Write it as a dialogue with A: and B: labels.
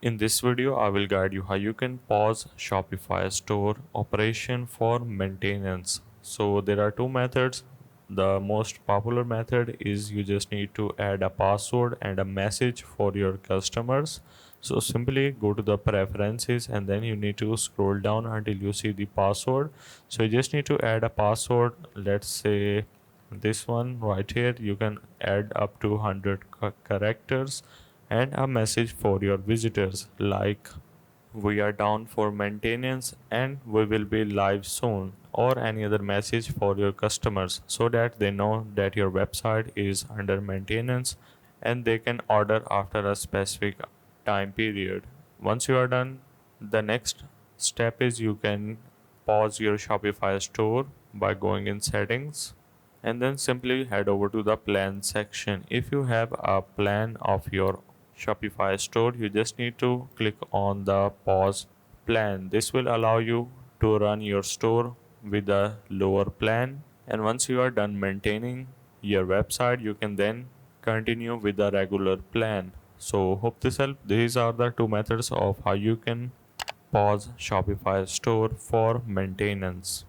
A: In this video, I will guide you how you can pause Shopify store operation for maintenance. So there are two methods. The most popular method is you just need to add a password and a message for your customers. So simply go to the preferences and then you need to scroll down until you see the password. So you just need to add a password. Let's say this one right here. You can add up to 100 characters and a message for your visitors like we are down for maintenance and we will be live soon, or any other message for your customers so that they know that your website is under maintenance and they can order after a specific time period. Once you are done, the next step is you can pause your Shopify store by going in settings and then simply head over to the plan section. If you have a plan of your Shopify store, you just need to click on the pause plan. This will allow you to run your store with a lower plan, and once you are done maintaining your website, you can then continue with the regular plan. So hope this helps. These are the two methods of how you can pause Shopify store for maintenance.